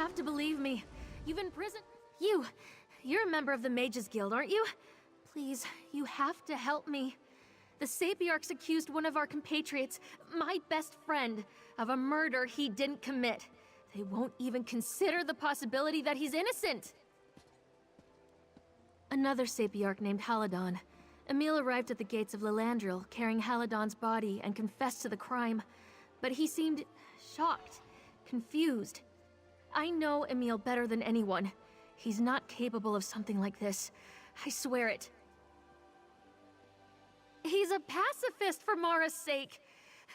have to believe me. You've imprisoned... You're a member of the Mages Guild, aren't you? Please, you have to help me. The Sapiarchs accused one of our compatriots, my best friend, of a murder he didn't commit. They won't even consider the possibility that he's innocent. Another Sapiarch named Haladon. Emil arrived at the gates of Lillandrill carrying Haladon's body and confessed to the crime. But he seemed shocked, confused. I know Emil better than anyone. He's not capable of something like this. I swear it. He's a pacifist for Mara's sake.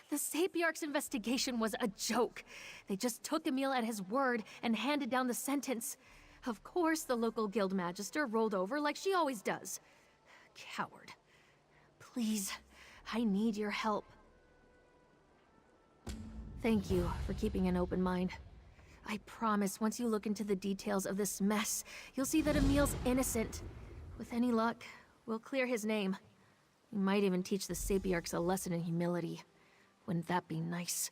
The Sapiarch's investigation was a joke. They just took Emil at his word and handed down the sentence. Of course, the local guild magister rolled over like she always does. Coward. Please, I need your help. Thank you for keeping an open mind. I promise once you look into the details of this mess, you'll see that Emil's innocent. With any luck, we'll clear his name. We might even teach the Sapiarchs a lesson in humility. Wouldn't that be nice?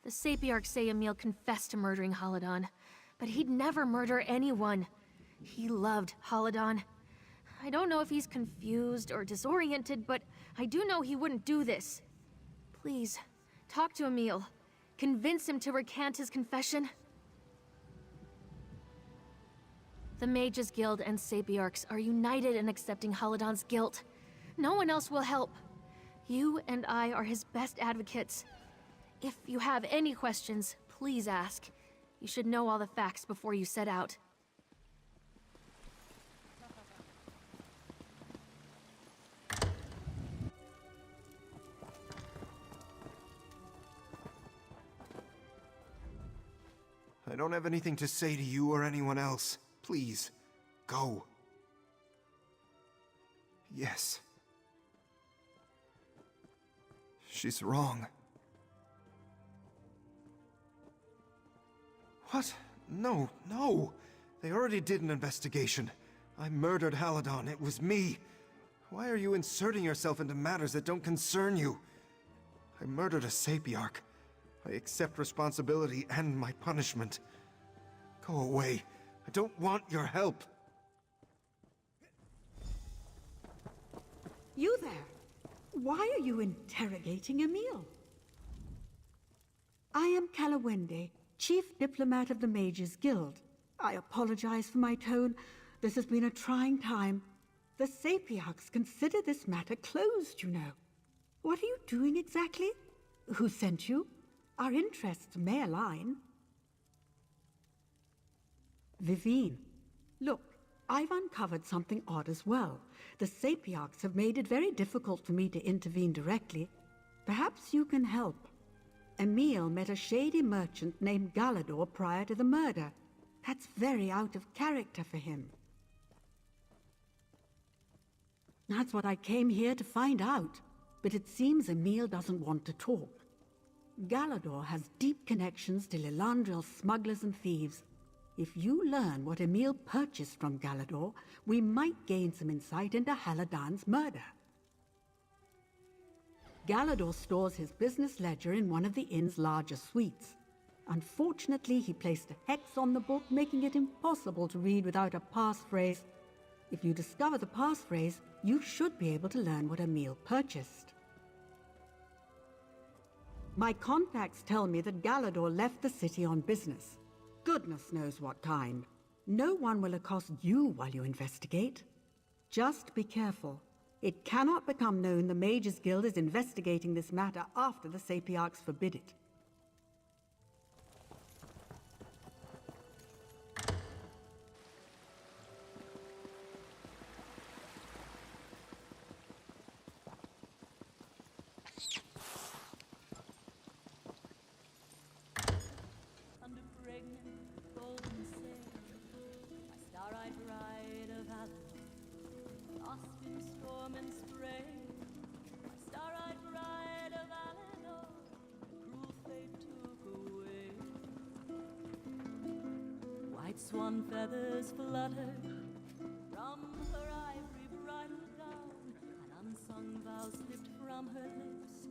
The Sapiarchs say Emil confessed to murdering Haladon, but he'd never murder anyone. He loved Haladon. I don't know if he's confused or disoriented, but I do know he wouldn't do this. Please, talk to Emil. Convince him to recant his confession. The Mages Guild and Sapiarchs are united in accepting Haladon's guilt. No one else will help. You and I are his best advocates. If you have any questions, please ask. You should know all the facts before you set out. I don't have anything to say to you or anyone else. Please, go. Yes. She's wrong. What? No, no. They already did an investigation. I murdered Haladon. It was me. Why are you inserting yourself into matters that don't concern you? I murdered a Sapiarch. I accept responsibility and my punishment. Go away. I don't want your help. You there? Why are you interrogating Emil? I am Kalawende, Chief Diplomat of the Mages Guild. I apologize for my tone. This has been a trying time. The Sapiarchs consider this matter closed, you know. What are you doing exactly? Who sent you? Our interests may align. Vivine, look, I've uncovered something odd as well. The Sapiarchs have made it very difficult for me to intervene directly. Perhaps you can help. Emil met a shady merchant named Galador prior to the murder. That's very out of character for him. That's what I came here to find out. But it seems Emil doesn't want to talk. Galador has deep connections to Lillandrill smugglers and thieves. If you learn what Emil purchased from Galador, we might gain some insight into Haladon's murder. Galador stores his business ledger in one of the inn's larger suites. Unfortunately, he placed a hex on the book, making it impossible to read without a passphrase. If you discover the passphrase, you should be able to learn what Emil purchased. My contacts tell me that Galador left the city on business. Goodness knows what kind. No one will accost you while you investigate. Just be careful. It cannot become known the Mages Guild is investigating this matter after the Sapiarchs forbid it. Swan feathers fluttered from her ivory bridal gown, an unsung vow slipped from her lips,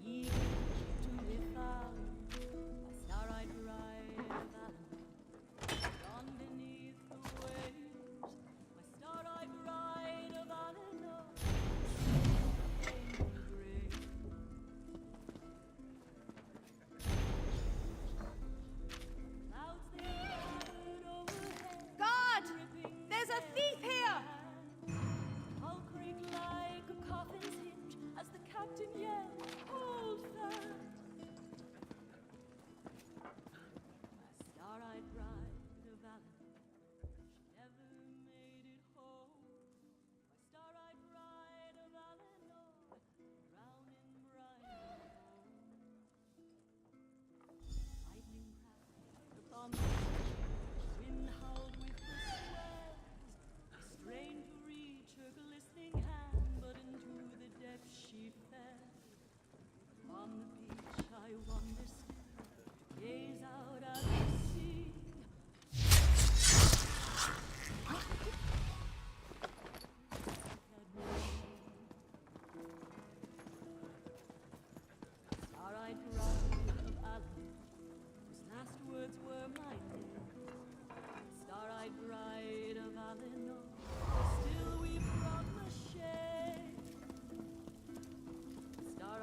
eager to be found by star-eyed bride of Alan.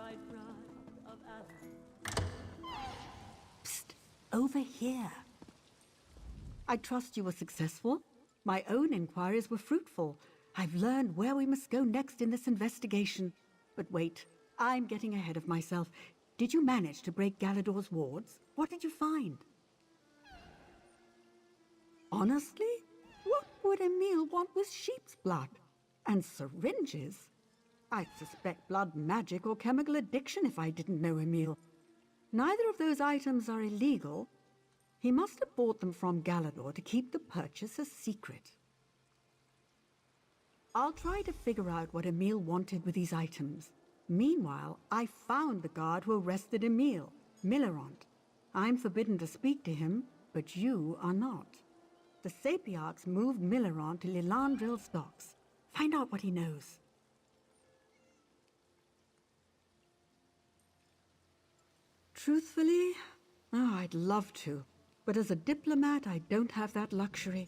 bright bride of Avalon. Psst, over here. I trust you were successful. My own inquiries were fruitful. I've learned where we must go next in this investigation. But wait, I'm getting ahead of myself. Did you manage to break Galador's wards? What did you find? Honestly? What would Emil want with sheep's blood? And syringes? I'd suspect blood magic or chemical addiction if I didn't know Emil. Neither of those items are illegal. He must have bought them from Galador to keep the purchase a secret. I'll try to figure out what Emil wanted with these items. Meanwhile, I found the guard who arrested Emil, Millerant. I'm forbidden to speak to him, but you are not. The Sapiarchs moved Millerant to Lillandrill's docks. Find out what he knows. Truthfully, I'd love to. But as a diplomat, I don't have that luxury.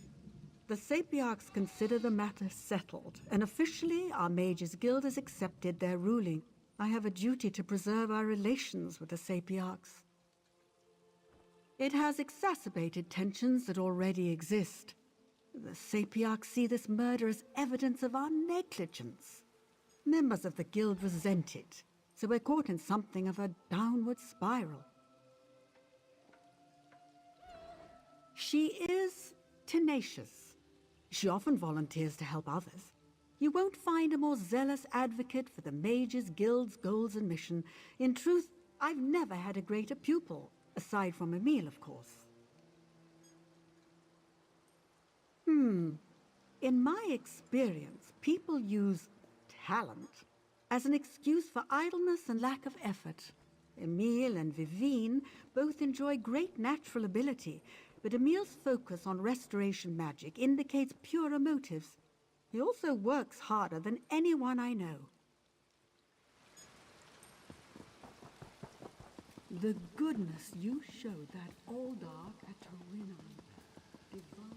The Sapiarchs consider the matter settled, and officially our Mages Guild has accepted their ruling. I have a duty to preserve our relations with the Sapiarchs. It has exacerbated tensions that already exist. The Sapiarchs see this murder as evidence of our negligence. Members of the Guild resent it, so we're caught in something of a downward spiral. She is tenacious. She often volunteers to help others. You won't find a more zealous advocate for the Mages Guild's goals and mission. In truth, I've never had a greater pupil, aside from Emil, of course. In my experience, people use talent as an excuse for idleness and lack of effort. Emil and Vivine both enjoy great natural ability, but Emil's focus on restoration magic indicates purer motives. He also works harder than anyone I know. The goodness you showed that old dark at Torinon. Divine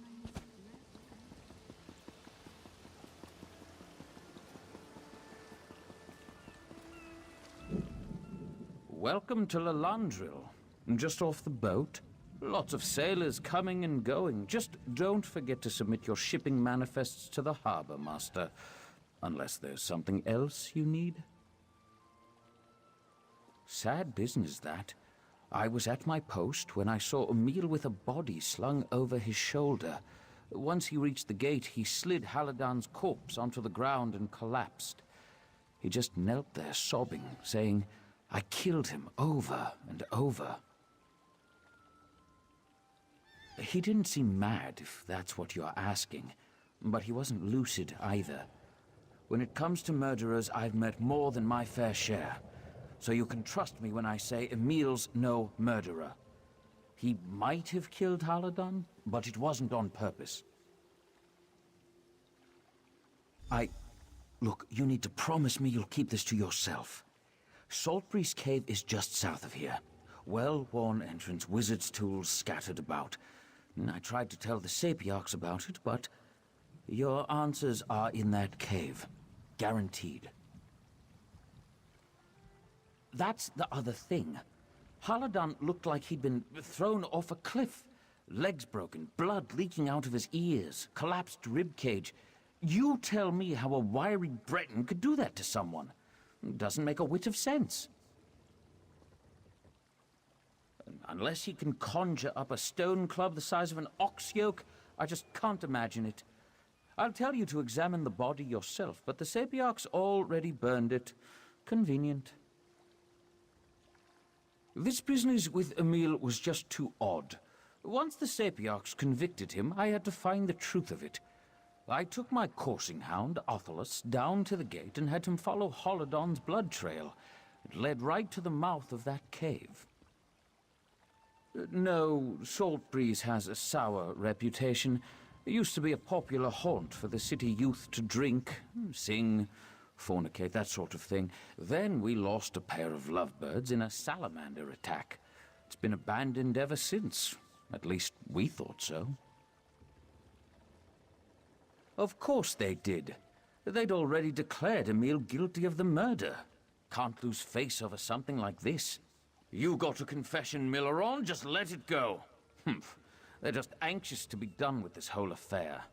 Welcome to Lillandrill. Just off the boat. Lots of sailors coming and going. Just don't forget to submit your shipping manifests to the harbor master. Unless there's something else you need. Sad business, that. I was at my post when I saw Emil with a body slung over his shoulder. Once he reached the gate, he slid Haladan's corpse onto the ground and collapsed. He just knelt there sobbing, saying, "I killed him over and over." He didn't seem mad, if that's what you're asking, but he wasn't lucid either. When it comes to murderers, I've met more than my fair share. So you can trust me when I say Emil's no murderer. He might have killed Haladan, but it wasn't on purpose. Look, you need to promise me you'll keep this to yourself. Saltbreeze Cave is just south of here. Well-worn entrance, wizard's tools scattered about. I tried to tell the Sapiarchs about it, but your answers are in that cave. Guaranteed. That's the other thing. Haladan looked like he'd been thrown off a cliff. Legs broken, blood leaking out of his ears, collapsed ribcage. You tell me how a wiry Breton could do that to someone. Doesn't make a whit of sense. Unless he can conjure up a stone club the size of an ox yoke, I just can't imagine it. I'll tell you to examine the body yourself, but the Sapiarchs already burned it. Convenient. This business with Emil was just too odd. Once the Sapiarchs convicted him, I had to find the truth of it. I took my coursing hound, Othelus, down to the gate and had him follow Haladan's blood trail. It led right to the mouth of that cave. No, Saltbreeze has a sour reputation. It used to be a popular haunt for the city youth to drink, sing, fornicate, that sort of thing. Then we lost a pair of lovebirds in a salamander attack. It's been abandoned ever since. At least we thought so. Of course they did. They'd already declared Emil guilty of the murder. can't lose face over something like this. You got a confession, Milleron, just let it go. Humph. They're just anxious to be done with this whole affair.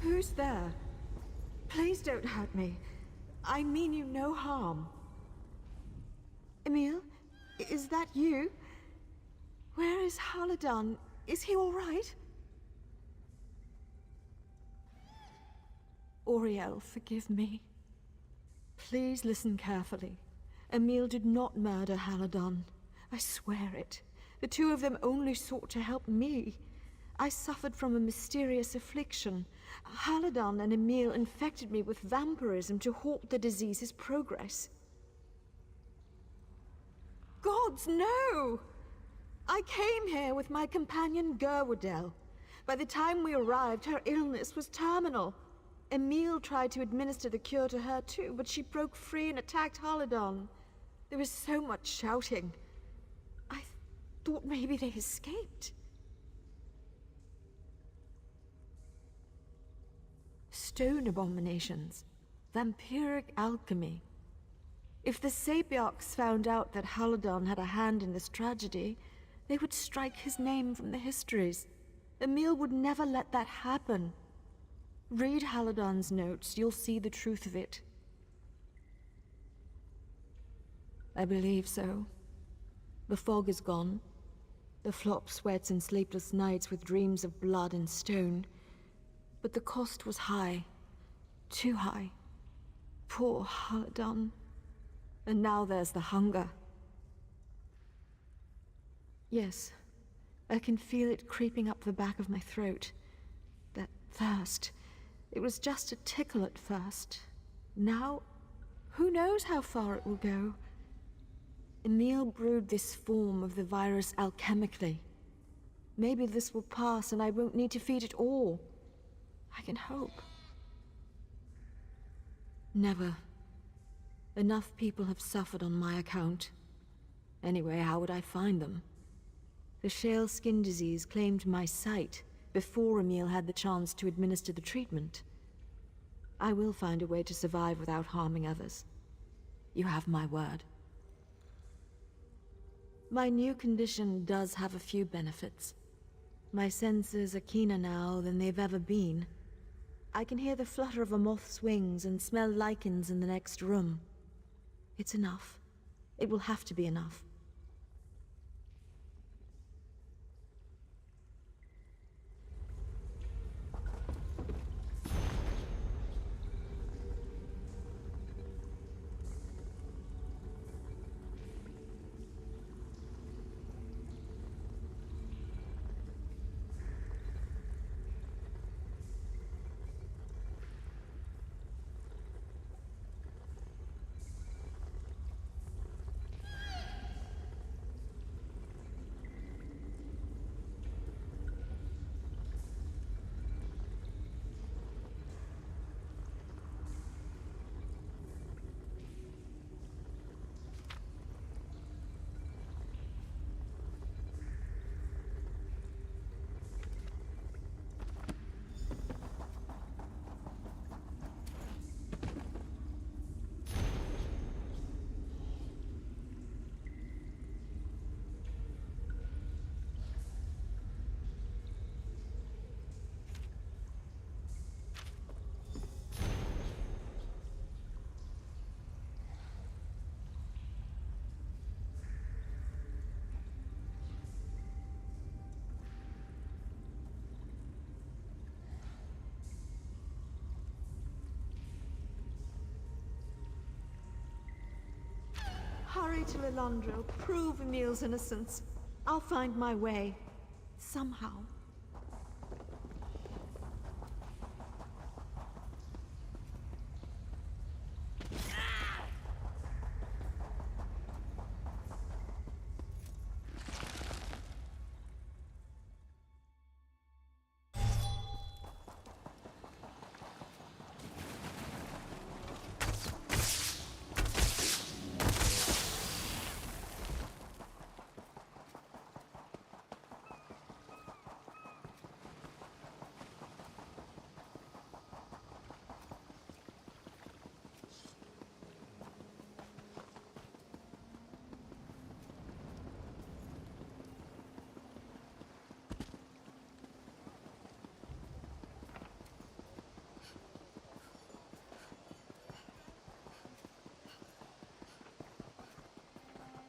Who's there? Please don't hurt me. I mean you no harm. Emil, is that you? Where is Haladon? Is he all right? Auriel, forgive me. Please listen carefully. Emil did not murder Haladon. I swear it. The two of them only sought to help me. I suffered from a mysterious affliction. Haladon and Emil infected me with vampirism to halt the disease's progress. Gods, no! I came here with my companion Gerwardell. By the time we arrived, her illness was terminal. Emil tried to administer the cure to her too, but she broke free and attacked Haladon. There was so much shouting. I thought maybe they escaped. Stone abominations. Vampiric alchemy. If the Sapiarchs found out that Haladon had a hand in this tragedy, they would strike his name from the histories. Emil would never let that happen. Read Haladon's notes, you'll see the truth of it. I believe so. The fog is gone. The flop sweats and sleepless nights with dreams of blood and stone. But the cost was high. Too high. Poor Haladon. And now there's the hunger. Yes, I can feel it creeping up the back of my throat. That thirst. It was just a tickle at first. Now, who knows how far it will go? Emil brewed this form of the virus alchemically. Maybe this will pass and I won't need to feed it all. I can hope. Never. Enough people have suffered on my account. Anyway, how would I find them? The shale skin disease claimed my sight before Emil had the chance to administer the treatment. I will find a way to survive without harming others. You have my word. My new condition does have a few benefits. My senses are keener now than they've ever been. I can hear the flutter of a moth's wings and smell lichens in the next room. It's enough. It will have to be enough. Hurry to Lillandrill, prove Emil's innocence. I'll find my way. Somehow.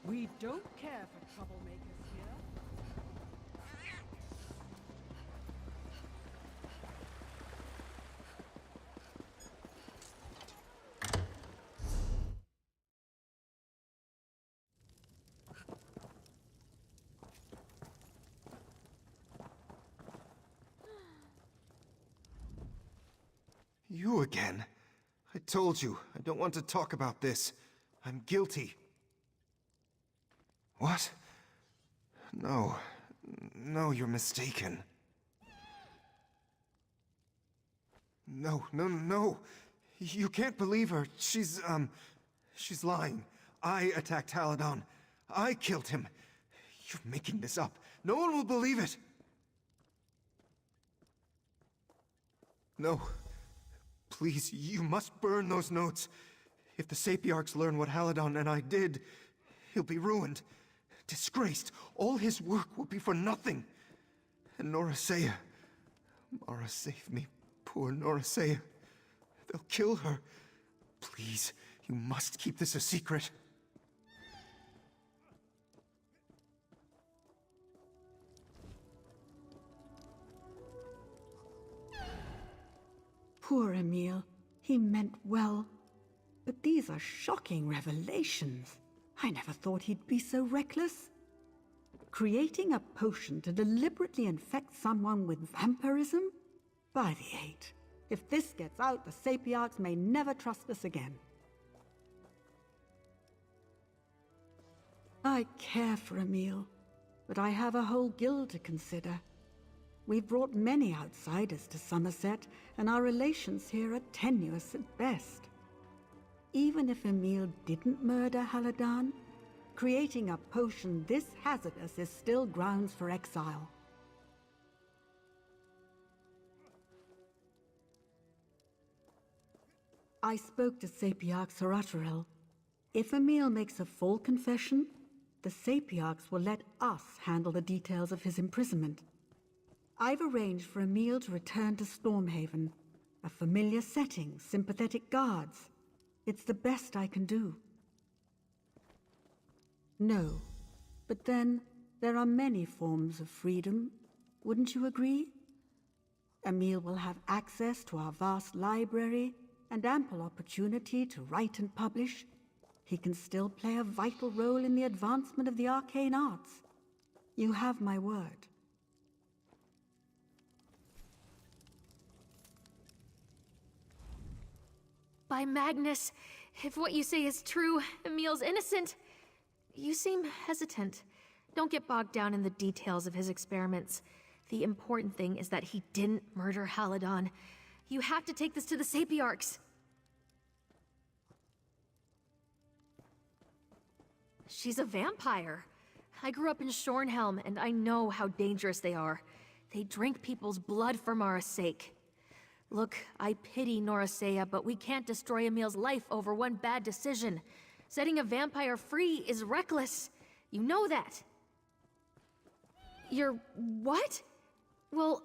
We don't care for troublemakers here. You again? I told you, I don't want to talk about this. I'm guilty. What? No. No, you're mistaken. No, no, no. You can't believe her. She's lying. I attacked Haladon. I killed him. You're making this up. No one will believe it. No. Please, you must burn those notes. If the Sapiarchs learn what Haladon and I did, he'll be ruined. Disgraced. All his work will be for nothing. And Norasea. Mara, save me. Poor Norasea. They'll kill her. Please, you must keep this a secret. Poor Emil. He meant well. But these are shocking revelations. I never thought he'd be so reckless. Creating a potion to deliberately infect someone with vampirism? By the eight. If this gets out, the Sapiarchs may never trust us again. I care for Emil, but I have a whole guild to consider. We've brought many outsiders to Summerset, and our relations here are tenuous at best. Even if Emil didn't murder Haladan, creating a potion this hazardous is still grounds for exile. I spoke to Sapiarch Lillandrill. If Emil makes a full confession, the Sapiarchs will let us handle the details of his imprisonment. I've arranged for Emil to return to Stormhaven. A familiar setting, sympathetic guards. It's the best I can do. No, but then there are many forms of freedom. Wouldn't you agree? Emil will have access to our vast library and ample opportunity to write and publish. He can still play a vital role in the advancement of the arcane arts. You have my word. By Magnus, if what you say is true, Emil's innocent. You seem hesitant. Don't get bogged down in the details of his experiments. The important thing is that he didn't murder Haladan. You have to take this to the Sapiarchs. She's a vampire. I grew up in Shornhelm, and I know how dangerous they are. They drink people's blood for Mara's sake. Look, I pity Norasea, but we can't destroy Emil's life over one bad decision. Setting a vampire free is reckless. You know that. You're what? Well,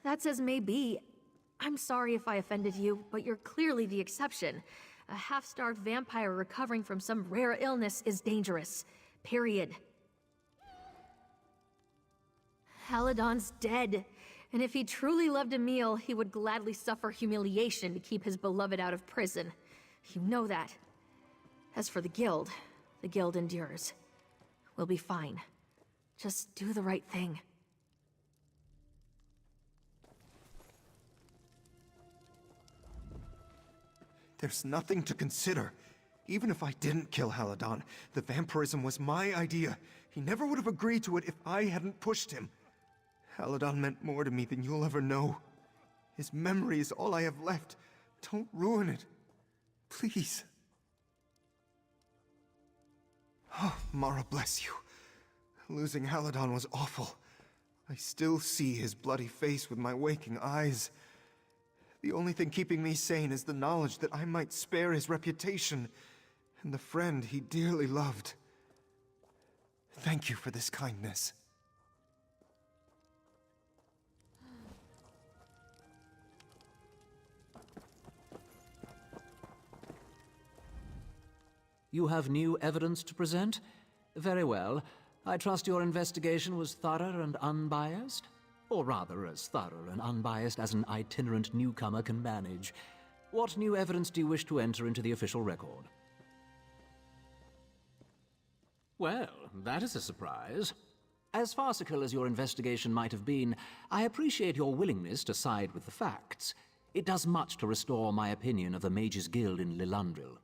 that's as may be. I'm sorry if I offended you, but you're clearly the exception. A half-starved vampire recovering from some rare illness is dangerous. Period. Haladan's dead. And if he truly loved Emil, he would gladly suffer humiliation to keep his beloved out of prison. You know that. As for the guild endures. We'll be fine. Just do the right thing. There's nothing to consider. Even if I didn't kill Haladan, the vampirism was my idea. He never would have agreed to it if I hadn't pushed him. Haladan meant more to me than you'll ever know. His memory is all I have left. Don't ruin it. Please. Oh, Mara bless you. Losing Haladan was awful. I still see his bloody face with my waking eyes. The only thing keeping me sane is the knowledge that I might spare his reputation and the friend he dearly loved. Thank you for this kindness. You have new evidence to present? Very well. I trust your investigation was thorough and unbiased? Or rather, as thorough and unbiased as an itinerant newcomer can manage. What new evidence do you wish to enter into the official record? Well, that is a surprise. As farcical as your investigation might have been, I appreciate your willingness to side with the facts. It does much to restore my opinion of the Mages Guild in Lillandrill.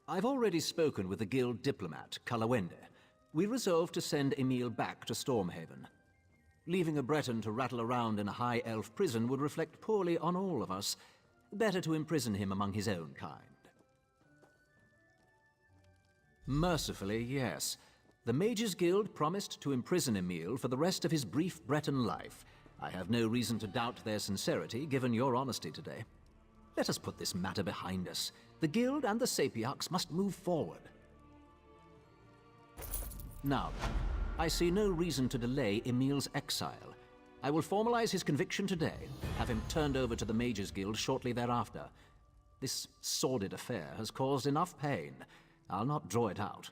I've already spoken with the guild diplomat, Kalawende. We resolved to send Emil back to Stormhaven. Leaving a Breton to rattle around in a high elf prison would reflect poorly on all of us. Better to imprison him among his own kind. Mercifully, yes. The Mages Guild promised to imprison Emil for the rest of his brief Breton life. I have no reason to doubt their sincerity, given your honesty today. Let us put this matter behind us. The Guild and the Sapiarchs must move forward. Now, I see no reason to delay Emil's exile. I will formalize his conviction today, have him turned over to the Mages Guild shortly thereafter. This sordid affair has caused enough pain. I'll not draw it out.